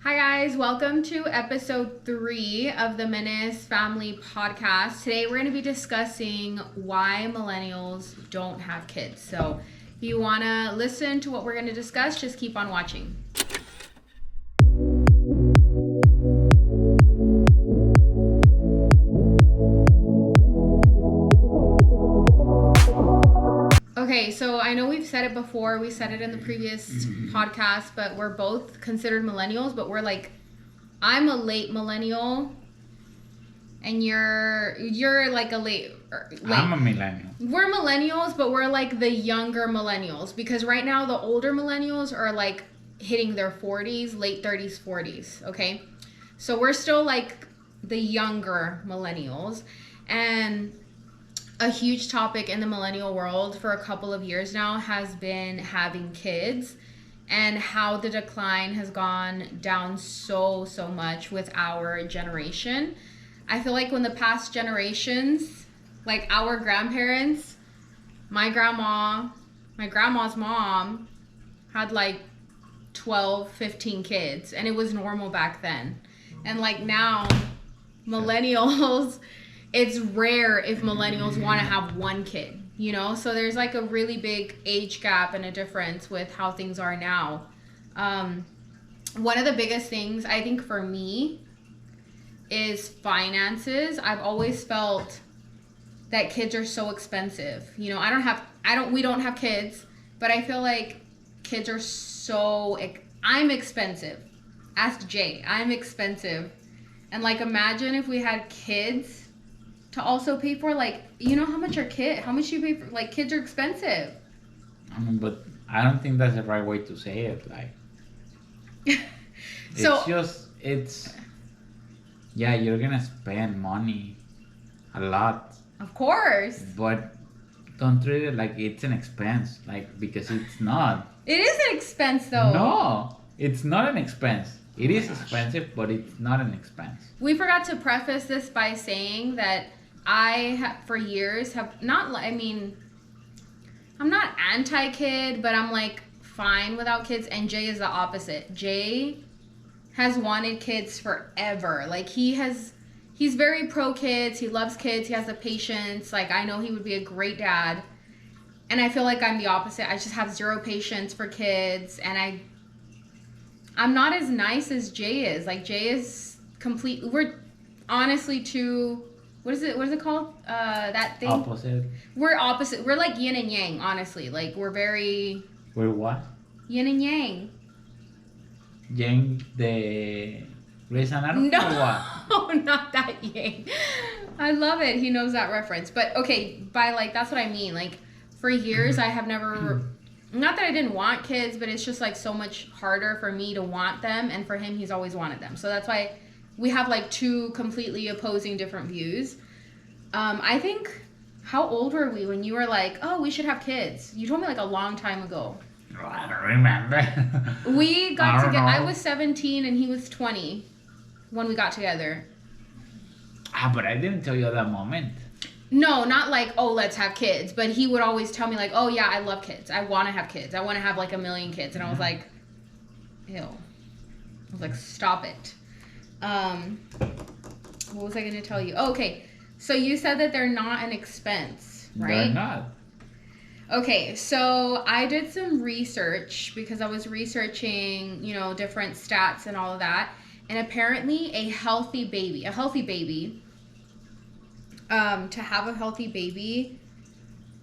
Hi guys, welcome to episode 3 of the Menace Family Podcast. Today we're going to be discussing why millennials don't have kids. So if you want to listen to what we're going to discuss, just keep on watching. Okay, so I know we've said it before, we said it in the previous podcast, but we're both considered millennials, but we're like, I'm a late millennial, and you're like a late. I'm a millennial. We're millennials, but we're like the younger millennials, because right now the older millennials are like hitting their 40s, late 30s, 40s, okay? So we're still like the younger millennials, and a huge topic in the millennial world for a couple of years now has been having kids and how the decline has gone down so much with our generation. I feel like when the past generations, like our grandparents, my grandma's mom had like 12, 15 kids, and it was normal back then. And like now, millennials, it's rare if millennials want to have one kid, you know? So there's like a really big age gap and a difference with how things are now. One of the biggest things I think for me is finances. I've always felt that kids are so expensive. You know, we don't have kids, but I feel like kids are I'm expensive. Ask Jay, I'm expensive. And like, imagine if we had kids to also pay for, like, you know how much you pay for, like, kids are expensive. I mean, but I don't think that's the right way to say it. Like, yeah, you're gonna spend money a lot. Of course. But don't treat it like it's an expense, like, because it's not. It is an expense, though. No, it's not an expense. It is expensive, but it's not an expense. We forgot to preface this by saying that for years I'm not anti-kid, but I'm like fine without kids, and Jay is the opposite. Jay has wanted kids forever. Like, he's very pro kids, he loves kids, he has the patience. Like, I know he would be a great dad, and I feel like I'm the opposite. I just have zero patience for kids, and I'm not as nice as Jay is. Like, Jay is we're honestly too, what is it called? That thing? Opposite. We're opposite. We're like yin and yang, honestly. Like, we're what? Yin and yang. Yang the Grey's Anatomy? No, Or what? not that yang. I love it. He knows that reference. But, okay, that's what I mean. Like, for years, I have never, not that I didn't want kids, but it's just, like, so much harder for me to want them, and for him, he's always wanted them. So that's why we have like two completely opposing different views. I think, how old were we when you were like, oh, we should have kids? You told me like a long time ago. Oh, I don't remember. We got together. I was 17 and he was 20 when we got together. But I didn't tell you at that moment. No, not like, oh, let's have kids. But he would always tell me like, oh yeah, I love kids. I want to have kids. I want to have like 1 million kids. And I was like, ew. I was like, stop it. What was I going to tell you? Oh, okay. So you said that they're not an expense, right? They're not. Okay, so I did some research because I was researching, different stats and all of that. And apparently to have a healthy baby,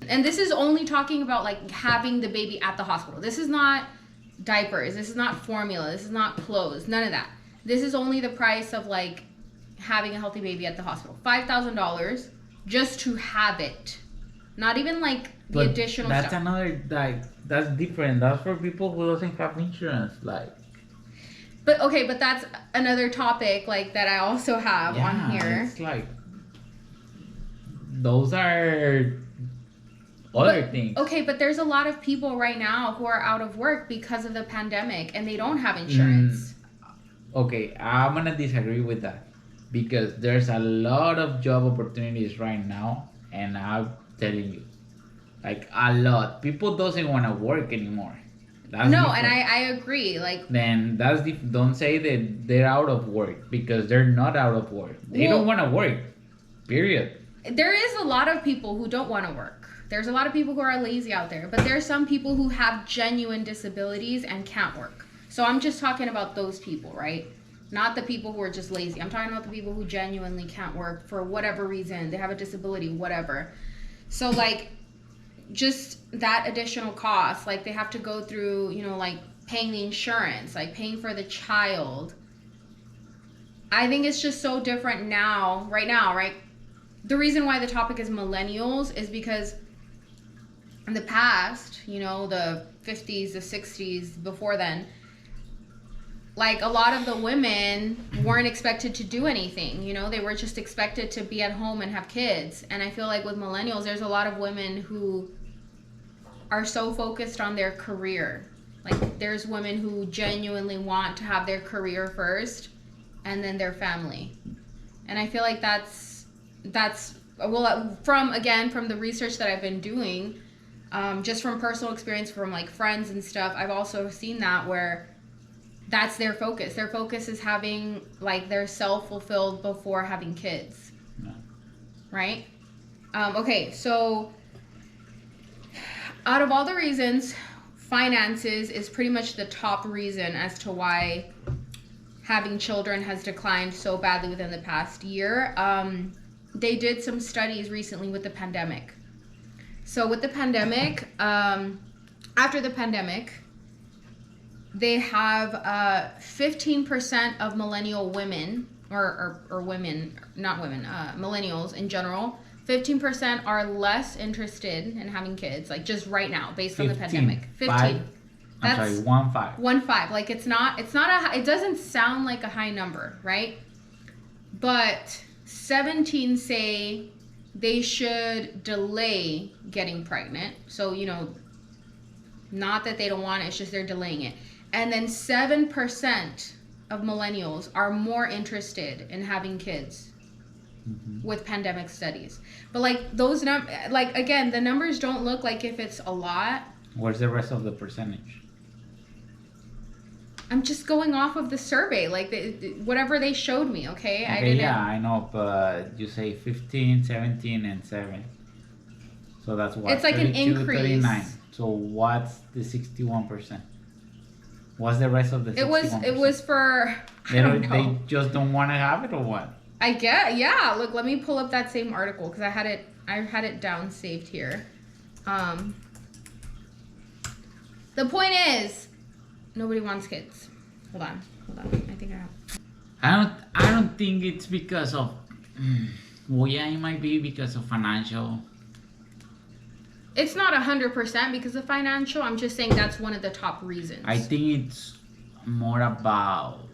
and this is only talking about like having the baby at the hospital. This is not diapers. This is not formula. This is not clothes. None of that. This is only the price of like having a healthy baby at the hospital. $5,000 just to have it. Not even like the additional that's stuff. That's different. That's for people who doesn't have insurance, like. But that's another topic like that I also have on here. It's like, those are other things. Okay, but there's a lot of people right now who are out of work because of the pandemic and they don't have insurance. Okay, I'm gonna disagree with that, because there's a lot of job opportunities right now, and I'm telling you, like, a lot. People doesn't want to work anymore. That's no, different. and I agree. Like, then don't say that they're out of work, because they're not out of work. They don't want to work. Period. There is a lot of people who don't want to work. There's a lot of people who are lazy out there, but there's some people who have genuine disabilities and can't work. So I'm just talking about those people, right? Not the people who are just lazy. I'm talking about the people who genuinely can't work for whatever reason. They have a disability, whatever. So like, just that additional cost, like they have to go through, you know, like paying the insurance, like paying for the child. I think it's just so different now, right? The reason why the topic is millennials is because in the past, you know, the 50s, the 60s, before then, like a lot of the women weren't expected to do anything, you know, they were just expected to be at home and have kids. And I feel like with millennials, there's a lot of women who are so focused on their career. Like there's women who genuinely want to have their career first and then their family. And I feel like that's well, from the research that I've been doing, just from personal experience from like friends and stuff, I've also seen that where that's their focus. Their focus is having like their self fulfilled before having kids. No. Right? Okay, so out of all the reasons, finances is pretty much the top reason as to why having children has declined so badly within the past year. They did some studies recently with the pandemic. So with the pandemic, after the pandemic, they have 15% of millennial women, or women, not women, millennials in general, 15% are less interested in having kids, like just right now, based on the pandemic. 15. I'm sorry, 1.5. 1.5. Like it doesn't sound like a high number, right? But 17 say they should delay getting pregnant. So, you know, not that they don't want it, it's just they're delaying it. And then 7% of millennials are more interested in having kids with pandemic studies. But like those again, the numbers don't look like if it's a lot. Where's the rest of the percentage? I'm just going off of the survey, like whatever they showed me, okay? I know, but you say 15, 17, and 7. So that's what? It's like an increase. 39. So what's the 61%? What's the rest of the 61%? It was for, I don't know. They just don't want to have it, or what? I get, yeah. Look, let me pull up that same article because I had it down saved here. The point is, nobody wants kids. Hold on. I think I have. I don't think it's because of. Well, yeah, it might be because of financial. It's not 100% because of financial. I'm just saying that's one of the top reasons. I think it's more about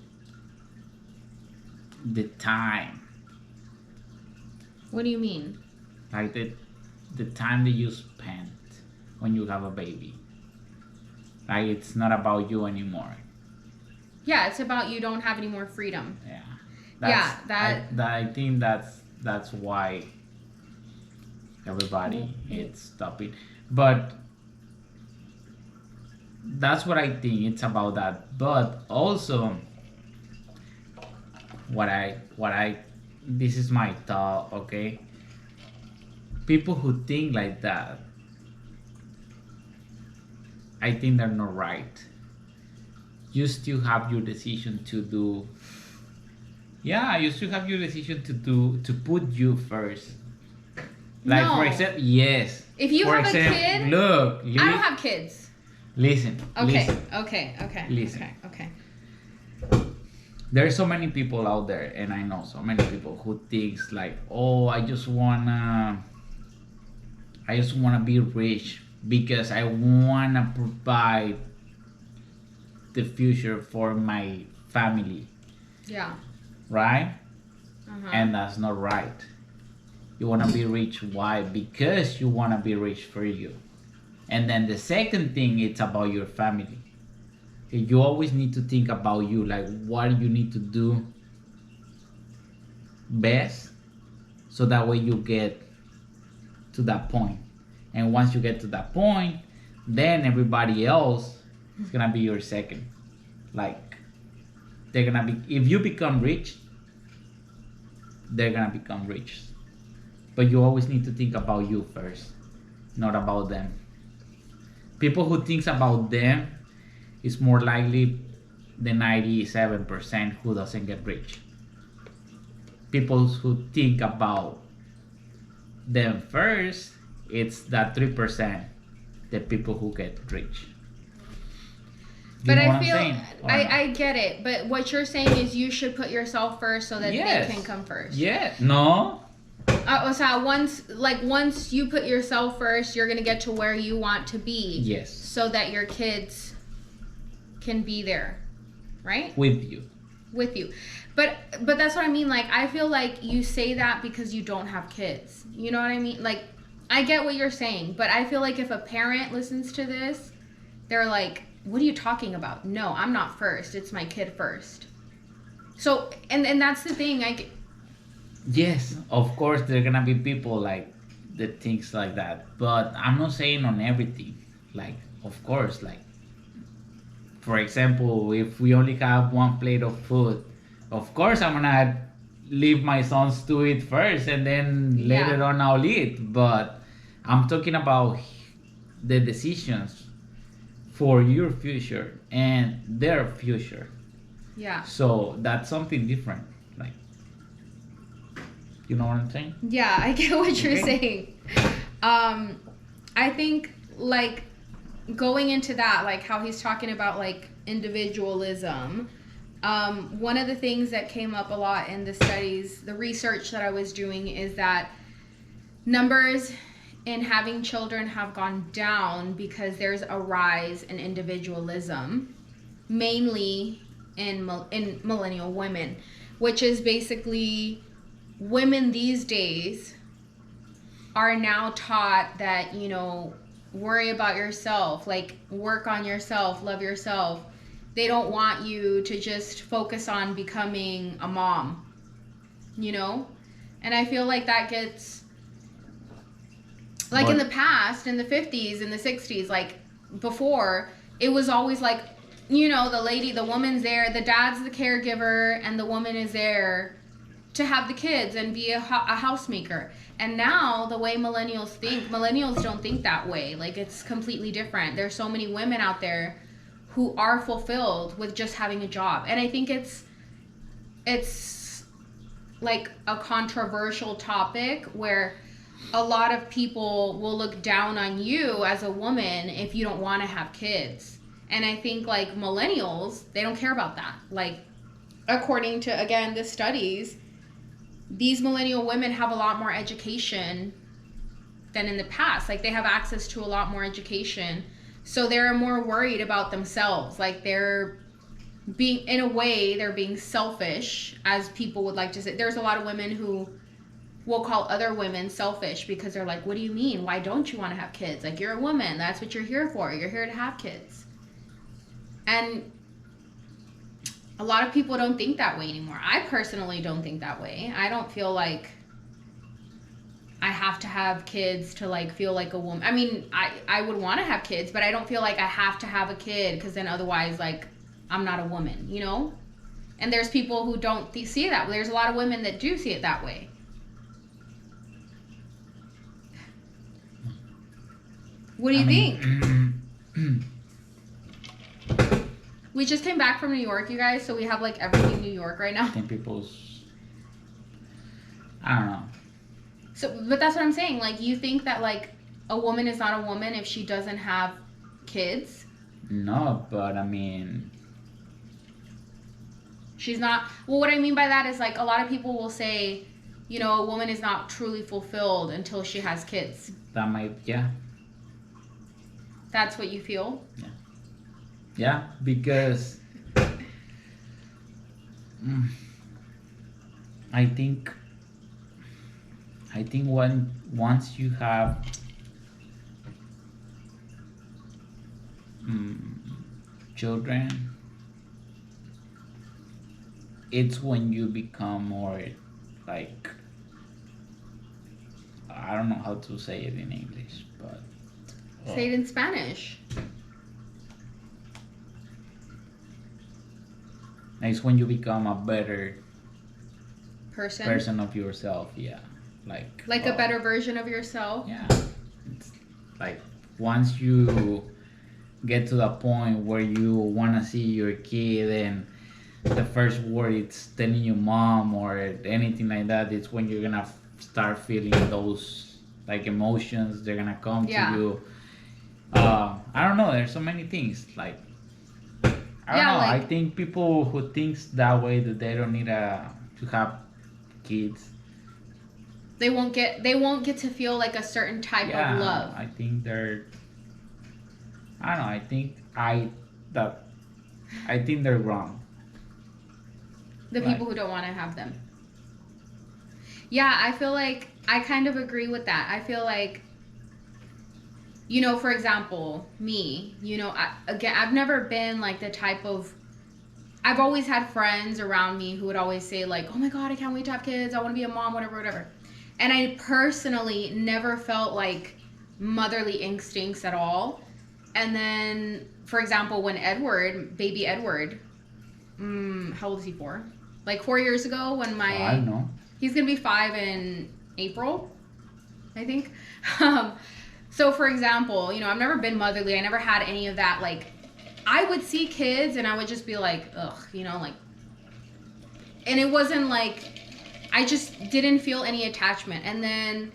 the time. What do you mean? Like the time that you spend when you have a baby. Like it's not about you anymore. Yeah, it's about you don't have any more freedom. Yeah. I think that's why everybody is stopping. But that's what I think. It's about that. But also what I this is my thought, okay? People who think like that, I think they're not right. You still have your decision to do. Yeah, you still have your decision to put you first. Like no. For example, yes. If you have a kid, look, I don't have kids. Listen. Okay. Listen. Okay. Listen. Okay. There's so many people out there, and I know so many people who thinks like, oh, I just wanna be rich because I wanna provide the future for my family. Yeah. Right? And that's not right. You wanna be rich. Why? Because you wanna be rich for you. And then the second thing, it's about your family. You always need to think about you, like what you need to do best, so that way you get to that point. And once you get to that point, then everybody else It's gonna be your second. Like, they're gonna be, if you become rich, they're gonna become rich. But you always need to think about you first, not about them. People who thinks about them is more likely the 97% who doesn't get rich. People who think about them first, it's that 3%, the people who get rich. You but know what I I'm feel saying? I get it. But what you're saying is you should put yourself first so that Yes. they can come first. Yeah. No. O sea, once you put yourself first, you're gonna get to where you want to be. Yes. So that your kids can be there, right? With you. With you. But that's what I mean. Like, I feel like you say that because you don't have kids. You know what I mean? Like, I get what you're saying, but I feel like if a parent listens to this, they're like, what are you talking about? No, I'm not first. It's my kid first. So, and that's the thing. Yes, of course, there are gonna be people like that thinks like that, but I'm not saying on everything. Like, of course, like, for example, if we only have one plate of food, of course I'm gonna leave my sons to eat first, and then later on I'll eat. But I'm talking about the decisions for your future and their future. Yeah. So that's something different. Like, you know what I'm saying? Yeah, I get what you're saying. I think, like, going into that, like how he's talking about like individualism, one of the things that came up a lot in the studies, the research that I was doing, is that numbers in having children have gone down because there's a rise in individualism, mainly in millennial women, which is basically women these days are now taught that, you know, worry about yourself, like work on yourself, love yourself. They don't want you to just focus on becoming a mom, you know? And I feel like that gets, like, in the past, in the 50s, in the 60s, like before, it was always like, you know, the woman's there, the dad's the caregiver, and the woman is there to have the kids and be a housemaker. And now the way millennials don't think that way. Like, it's completely different. There's so many women out there who are fulfilled with just having a job. And I think it's like a controversial topic where a lot of people will look down on you as a woman if you don't want to have kids. And I think, like, millennials, they don't care about that. Like, according to, again, the studies, these millennial women have a lot more education than in the past. Like, they have access to a lot more education. So they're more worried about themselves. Like, they're being, in a way, they're being selfish, as people would like to say. There's a lot of women who will call other women selfish because they're like, what do you mean? Why don't you want to have kids? Like, you're a woman. That's what you're here for. You're here to have kids. And a lot of people don't think that way anymore. I personally don't think that way. I don't feel like I have to have kids to, like, feel like a woman. I mean, I would want to have kids, but I don't feel like I have to have a kid because then otherwise, like, I'm not a woman, you know? And there's people who don't see it that way. There's a lot of women that do see it that way. What do you think? We just came back from New York, you guys, so we have, like, everything New York right now. I think people's, I don't know. So, but that's what I'm saying. Like, you think that, like, a woman is not a woman if she doesn't have kids? No, but I mean, she's not. Well, what I mean by that is, like, a lot of people will say, you know, a woman is not truly fulfilled until she has kids. That might, yeah. That's what you feel? Yeah. Yeah, because I think when once you have children, it's when you become more, like, I don't know how to say it in English, but say it in Spanish. it's when you become a better person of yourself. Yeah, like a better version of yourself. Yeah, it's like once you get to the point where you want to see your kid and the first word it's telling you mom or anything like that, it's when you're gonna start feeling those like emotions. They're gonna come to you. I don't know, there's so many things like I don't know. Like, I think people who thinks that way, that they don't need to have kids, they won't get to feel like a certain type of love. I think they're I don't know, I think they're wrong. The people who don't want to have them. Yeah, I feel like I kind of agree with that. I feel like, you know, for example, me, you know, I've never been like the type of, I've always had friends around me who would always say like, oh my God, I can't wait to have kids. I want to be a mom, whatever. And I personally never felt like motherly instincts at all. And then, for example, when baby Edward, how old is he, 4? Like 4 years ago when I don't know. He's going to be 5 in April, I think. So, for example, you know, I've never been motherly. I never had any of that. Like, I would see kids and I would just be like, ugh, you know, like, and it wasn't like, I just didn't feel any attachment. And then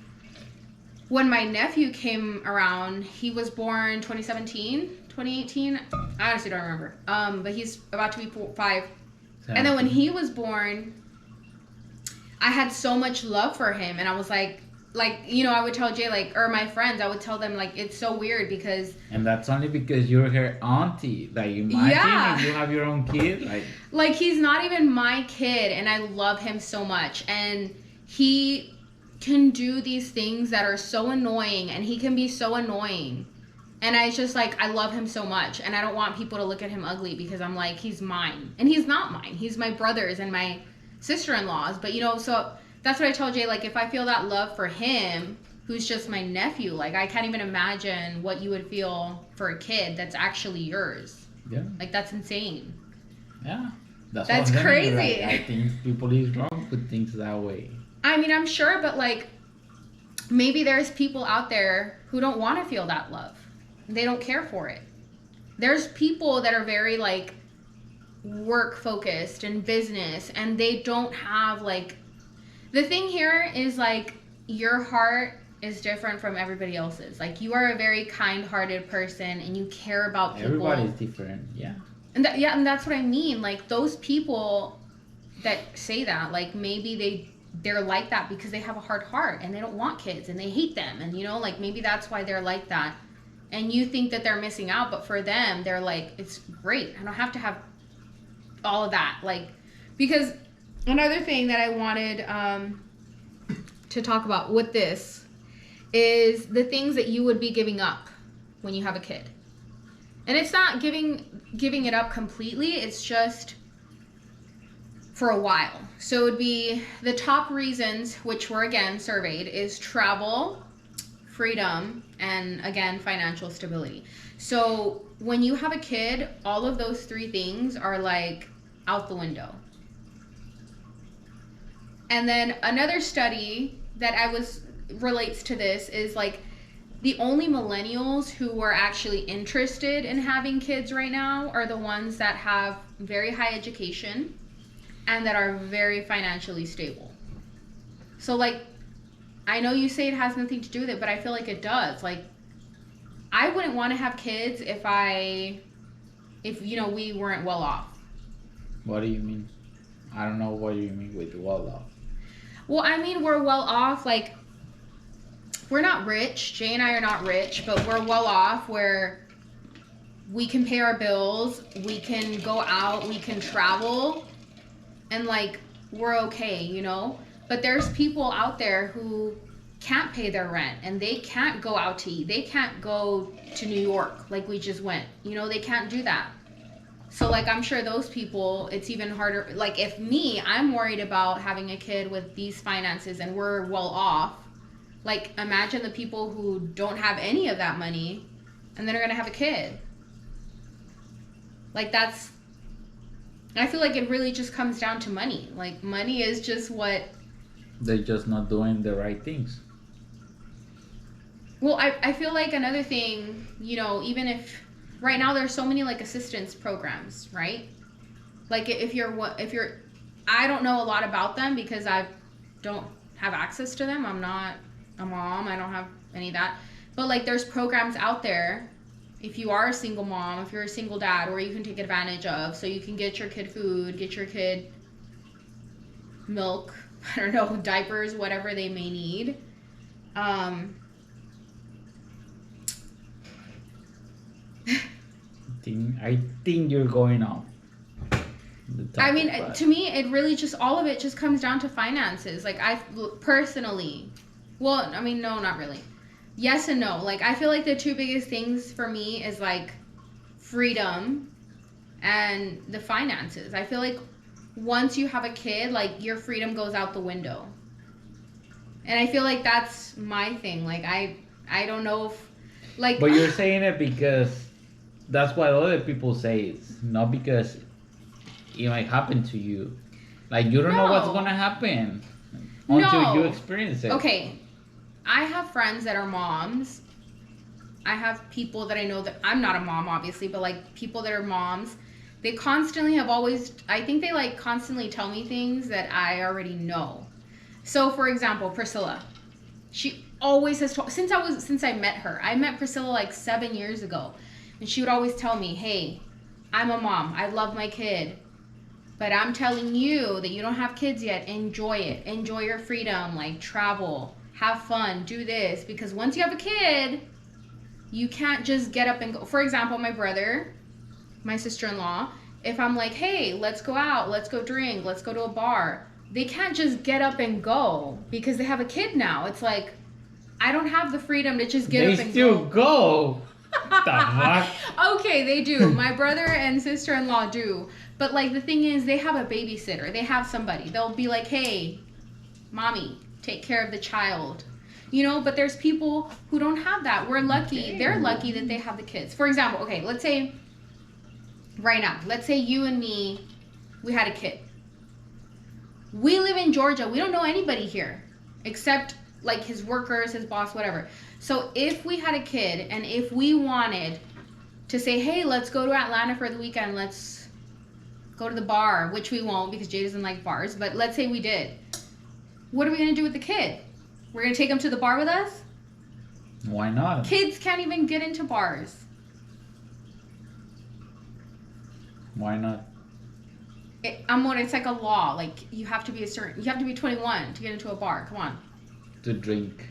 when my nephew came around, he was born 2018. I honestly don't remember. But he's about to be 5. And then when he was born, I had so much love for him. And I was like, you know, I would tell Jay, like, or my friends, I would tell them, like, it's so weird because... And that's only because you're her auntie. Like, imagine if you have your own kid. Like, he's not even my kid, and I love him so much. And he can do these things that are so annoying, and he can be so annoying. And I just, like, I love him so much. And I don't want people to look at him ugly because I'm like, he's mine. And he's not mine. He's my brother's and my sister-in-law's. But, you know, so that's what I told Jay. Like, if I feel that love for him, who's just my nephew, like, I can't even imagine what you would feel for a kid that's actually yours. Yeah. Like, that's insane. Yeah. That's crazy. Like, I think people is wrong with things that way. I mean, I'm sure, but, like, maybe there's people out there who don't want to feel that love. They don't care for it. There's people that are very, like, work focused and business, and they don't have, like, the thing here is, like, your heart is different from everybody else's. Like, you are a very kind-hearted person and you care about people. Everybody's different. Yeah. And and that's what I mean. Like, those people that say that, like, maybe they're like that because they have a hard heart and they don't want kids and they hate them, and, you know, like, maybe that's why they're like that. And you think that they're missing out, but for them, they're like, it's great. I don't have to have all of that. Like, because another thing that I wanted to talk about with this is the things that you would be giving up when you have a kid. And it's not giving it up completely. It's just for a while. So it would be the top reasons, which were, again, surveyed, is travel, freedom, and, again, financial stability. So when you have a kid, all of those 3 things are, like, out the window. And then another study that relates to this is, like, the only millennials who are actually interested in having kids right now are the ones that have very high education and that are very financially stable. So, like, I know you say it has nothing to do with it, but I feel like it does. Like, I wouldn't want to have kids if you know, we weren't well off. What do you mean? I don't know what you mean with well off. Well, I mean, we're well off, like, we're not rich. Jay and I are not rich, but we're well off where we can pay our bills, we can go out, we can travel, and, like, we're okay, you know? But there's people out there who can't pay their rent and they can't go out to eat. They can't go to New York like we just went. You know, they can't do that. So, like, I'm sure those people, it's even harder. Like, if I'm worried about having a kid with these finances and we're well off, like, imagine the people who don't have any of that money and then are going to have a kid. Like, I feel like it really just comes down to money. Like, money is just what... They're just not doing the right things. Well, I feel like another thing, you know, even if... Right now, there's so many, like, assistance programs, right? Like, if you're... I don't know a lot about them because I don't have access to them. I'm not a mom. I don't have any of that. But, like, there's programs out there, if you are a single mom, if you're a single dad, where you can take advantage of, so you can get your kid food, get your kid milk, I don't know, diapers, whatever they may need. I think you're going off. I mean, to me, it really just, all of it just comes down to finances. Like, I personally, well, I mean, no, not really. Yes and no. Like, I feel like the two biggest things for me is, like, freedom and the finances. I feel like once you have a kid, like, your freedom goes out the window. And I feel like that's my thing. Like, I don't know if, like... But you're saying it because that's what other people say. It's not because it might happen to you. Like, you don't know what's going to happen until you experience it. Okay. I have friends that are moms. I have people that I know that... I'm not a mom, obviously, but, like, people that are moms. They constantly have always... I think they, like, constantly tell me things that I already know. So, for example, Priscilla. She always has told... Since I met her. I met Priscilla, like, 7 years ago. And she would always tell me, hey, I'm a mom. I love my kid. But I'm telling you that you don't have kids yet. Enjoy it. Enjoy your freedom. Like, travel. Have fun. Do this. Because once you have a kid, you can't just get up and go. For example, my brother, my sister-in-law, if I'm like, hey, let's go out. Let's go drink. Let's go to a bar. They can't just get up and go because they have a kid now. It's like, I don't have the freedom to just get up and go. They still go. The fuck? Okay, they do. My brother and sister-in-law do. But, like, the thing is, they have a babysitter. They have somebody. They'll be like, hey, mommy, take care of the child. You know, but there's people who don't have that. We're lucky. Okay. They're lucky that they have the kids. For example, okay, let's say right now, let's say you and me, we had a kid. We live in Georgia. We don't know anybody here except, like, his workers, his boss, whatever. So if we had a kid and if we wanted to say, hey, let's go to Atlanta for the weekend, let's go to the bar, which we won't because Jay doesn't like bars, but let's say we did. What are we going to do with the kid? We're going to take him to the bar with us? Why not? Kids can't even get into bars. Why not? It's like a law. Like, you have to be 21 to get into a bar. Come on. To drink.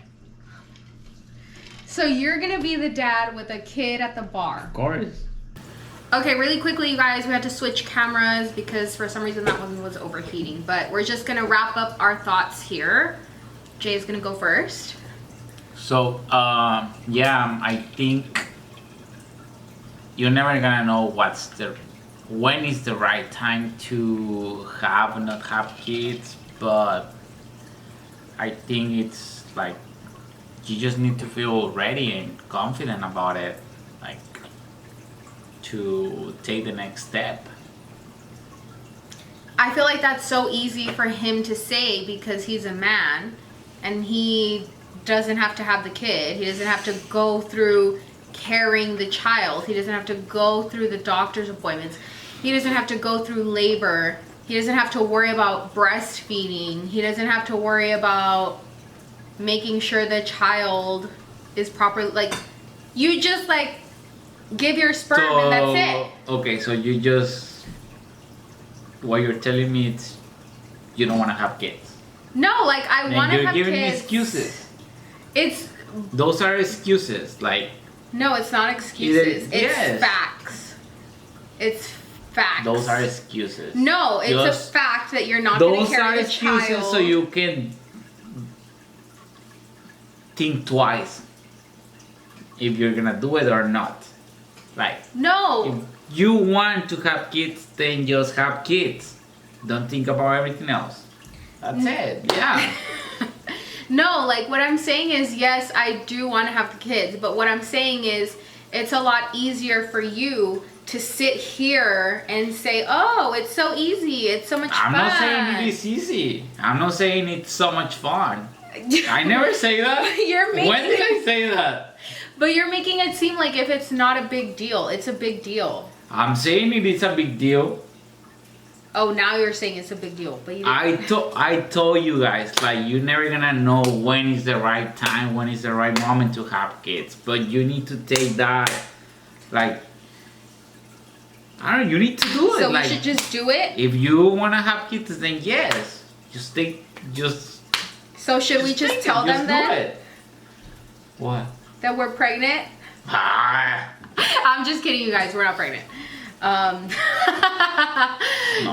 So you're going to be the dad with a kid at the bar. Of course. Okay, really quickly, you guys, we had to switch cameras because for some reason that one was overheating. But we're just going to wrap up our thoughts here. Jay's going to go first. So, yeah, I think you're never going to know when is the right time to have or not have kids. But I think it's like you just need to feel ready and confident about it. Like, to take the next step. I feel like that's so easy for him to say because he's a man and he doesn't have to have the kid. He doesn't have to go through carrying the child. He doesn't have to go through the doctor's appointments. He doesn't have to go through labor. He doesn't have to worry about breastfeeding. He doesn't have to worry about making sure the child is properly, like, you just, like, give your sperm and that's it. Okay, so what you're telling me is you don't want to have kids. No, like, I want to have kids. You're giving me excuses. Those are excuses, like. No, it's not excuses. It's facts. It's facts. Those are excuses. No, it's a fact that you're not going to carry the child. Those are excuses so you can think twice if you're gonna do it or not. Like, no. If you want to have kids, then just have kids. Don't think about everything else. That's it. Yeah. No, like, what I'm saying is, yes, I do want to have the kids, but what I'm saying is it's a lot easier for you to sit here and say, oh, it's so easy, it's so much fun. I'm not saying it is easy. I'm not saying it's so much fun. I never say that. When did I say that? But you're making it seem like if it's not a big deal, it's a big deal. I'm saying it is a big deal. Oh, now you're saying it's a big deal. But you I told you guys, like, you're never gonna know when is the right time, when is the right moment to have kids. But you need to take that, like, I don't know, you need to do it. So like, we should just do it? If you wanna have kids, then yes. So should we just tell them then? Do it. What? That we're pregnant? I'm just kidding, you guys. We're not pregnant.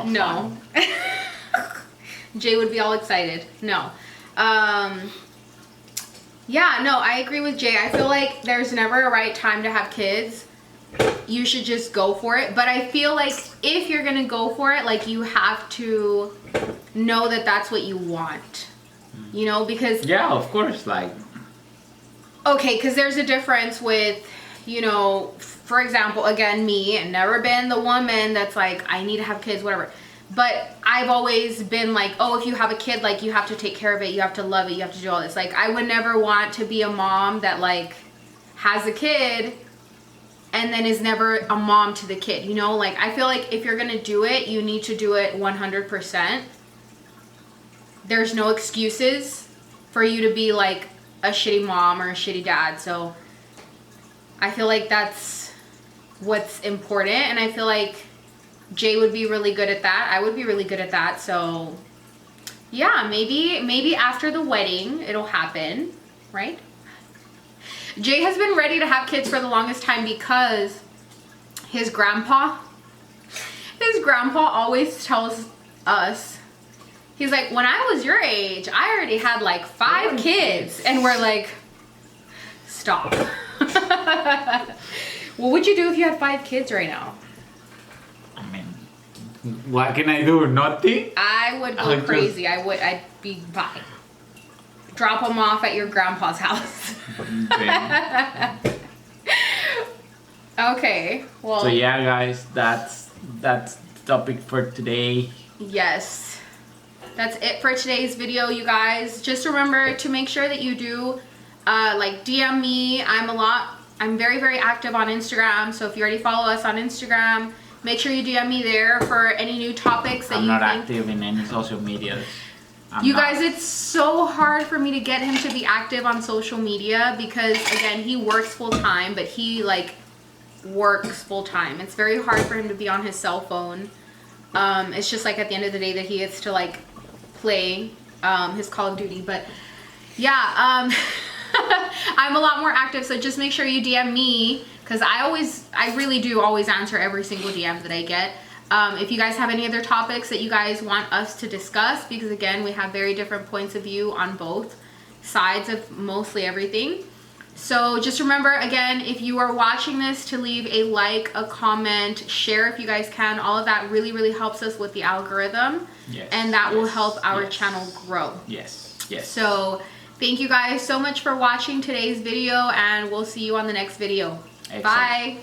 No. Jay would be all excited. No. Yeah, no, I agree with Jay. I feel like there's never a right time to have kids. You should just go for it. But I feel like if you're gonna go for it, like, you have to know that that's what you want. You know, because... Yeah, of course, like... Okay, because there's a difference with, you know, for example, again, me, and never been the woman that's like, I need to have kids, whatever. But I've always been like, oh, if you have a kid, like, you have to take care of it, you have to love it, you have to do all this. Like, I would never want to be a mom that, like, has a kid and then is never a mom to the kid, you know? Like, I feel like if you're gonna do it, you need to do it 100%. There's no excuses for you to be, like, a shitty mom or a shitty dad. So I feel like that's what's important, and I feel like Jay would be really good at that. I would be really good at that. So yeah, maybe after the wedding it'll happen, right? Jay has been ready to have kids for the longest time because his grandpa always tells us, he's like, when I was your age, I already had like 5 kids. And we're like, stop. What would you do if you had 5 kids right now? I mean, what can I do? Nothing? I would go crazy. I'd be fine. Drop them off at your grandpa's house. Okay, well. So yeah, guys, that's the topic for today. Yes. That's it for today's video, you guys. Just remember to make sure that you do like DM me. I'm very, very active on Instagram. So if you already follow us on Instagram, make sure you DM me there for any new topics that I'm not active in any social media. You guys, it's so hard for me to get him to be active on social media because, again, he works full time, but he, like, works full time. It's very hard for him to be on his cell phone. It's just like at the end of the day that he gets to, like, play his Call of Duty. But yeah, I'm a lot more active, so just make sure you DM me because I really do always answer every single DM that I get. If you guys have any other topics that you guys want us to discuss, because again, we have very different points of view on both sides of mostly everything. So just remember, again, if you are watching this, to leave a like, a comment, share if you guys can. All of that really, really helps us with the algorithm. Yes, and that will help our channel grow. Yes, yes. So thank you guys so much for watching today's video, and we'll see you on the next video. Excellent. Bye.